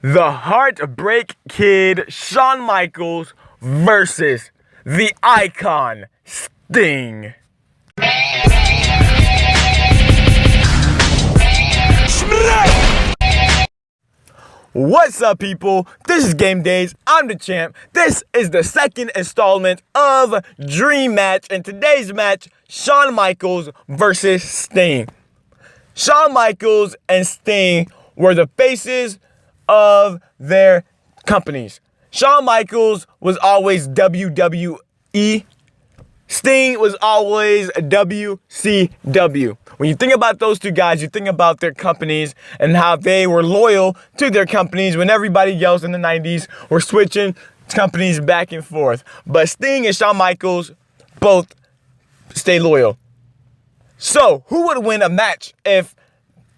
The Heartbreak Kid Shawn Michaels versus the Icon Sting. What's up, people? This is Game Days. I'm DaChamp. This is the second installment of Dream Match, and today's match, Shawn Michaels versus Sting. Shawn Michaels and Sting were the faces of their companies. Shawn Michaels was always WWE. Sting was always WCW. When you think about those two guys, you think about their companies and how they were loyal to their companies when everybody else in the 90s were switching companies back and forth. But Sting and Shawn Michaels both stay loyal. So, who would win a match if,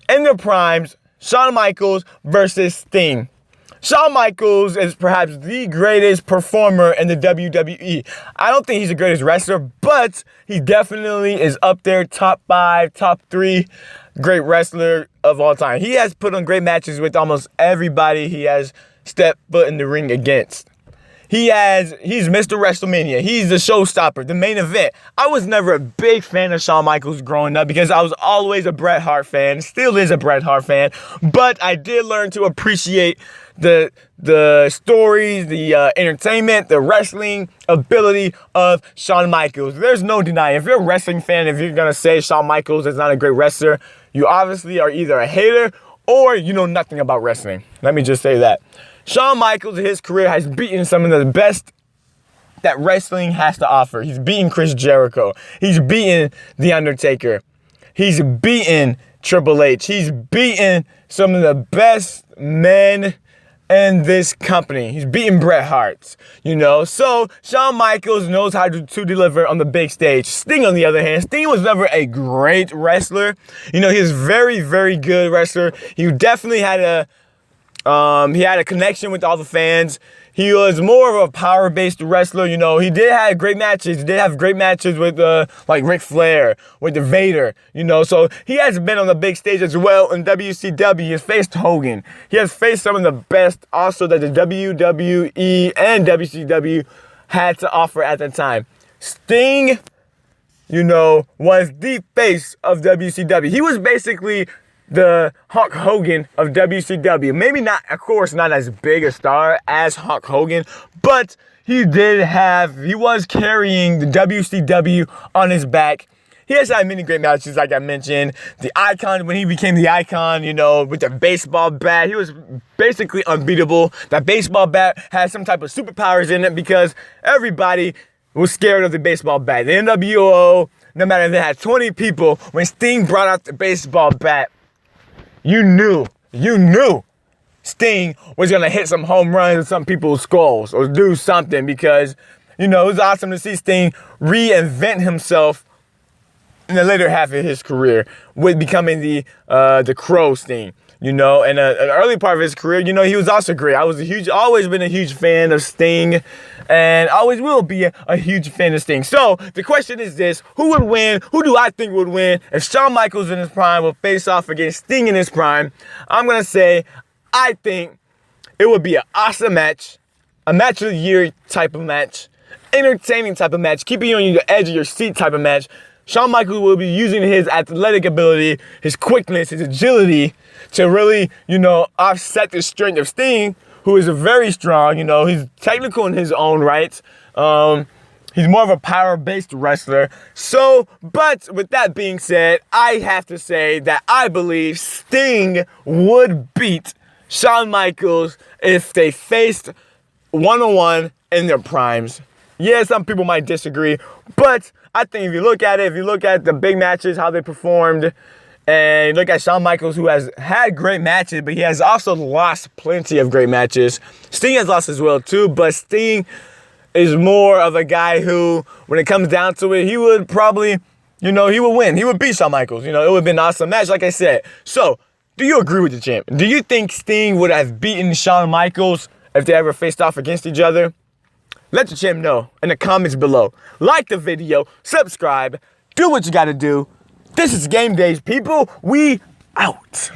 in their primes, Shawn Michaels versus Sting? Shawn Michaels is perhaps the greatest performer in the WWE. I don't think he's the greatest wrestler, but he definitely is up there, top 5, top 3 great wrestler of all time. He has put on great matches with almost everybody he has stepped foot in the ring against. He's Mr. WrestleMania. He's the showstopper, the main event. I was never a big fan of Shawn Michaels growing up because I was always a Bret Hart fan, still is a Bret Hart fan, but I did learn to appreciate the stories, the entertainment, the wrestling ability of Shawn Michaels. There's no denying. If you're a wrestling fan, if you're going to say Shawn Michaels is not a great wrestler, you obviously are either a hater or you know nothing about wrestling. Let me just say that. Shawn Michaels in his career has beaten some of the best that wrestling has to offer. He's beaten Chris Jericho. He's beaten The Undertaker. He's beaten Triple H. He's beaten some of the best men in this company. He's beaten Bret Hart, So Shawn Michaels knows how to deliver on the big stage. Sting, on the other hand, Sting was never a great wrestler. He was very, very good wrestler. He definitely had a connection with all the fans. He was more of a power-based wrestler. He did have great matches. He did have great matches with like Ric Flair, with the Vader. So he has been on the big stage as well in WCW. He has faced Hogan. He has faced some of the best also that the WWE and WCW had to offer at the time. Sting, was the face of WCW. He was basically the Hulk Hogan of WCW. Maybe not, of course, not as big a star as Hulk Hogan, but he was carrying the WCW on his back. He has had many great matches, like I mentioned. The Icon, when he became the Icon, with the baseball bat, he was basically unbeatable. That baseball bat had some type of superpowers in it because everybody was scared of the baseball bat. The NWO, no matter if they had 20 people, when Sting brought out the baseball bat, you knew Sting was going to hit some home runs in some people's skulls or do something because, it was awesome to see Sting reinvent himself in the later half of his career with becoming the Crow Sting. And an early part of his career, he was also great. I was always been a huge fan of Sting, and always will be a huge fan of Sting. So the question is this: who would win? Who do I think would win if Shawn Michaels in his prime will face off against Sting in his prime? I'm gonna say I think it would be an awesome match, a match of the year type of match, entertaining type of match, keeping you on the edge of your seat type of match. Shawn Michaels will be using his athletic ability, his quickness, his agility to really, offset the strength of Sting, who is very strong. He's technical in his own right. He's more of a power-based wrestler. So, but with that being said, I have to say that I believe Sting would beat Shawn Michaels if they faced one-on-one in their primes. Yeah, some people might disagree, but I think if you look at the big matches, how they performed, and look at Shawn Michaels, who has had great matches, but he has also lost plenty of great matches. Sting has lost as well too, but Sting is more of a guy who, when it comes down to it, he would probably, he would win. He would beat Shawn Michaels. It would have been an awesome match, like I said. So, do you agree with DaChamp? Do you think Sting would have beaten Shawn Michaels if they ever faced off against each other? Let DaChamp know in the comments below. Like the video, subscribe, do what you gotta do. This is Game Days, people. We out.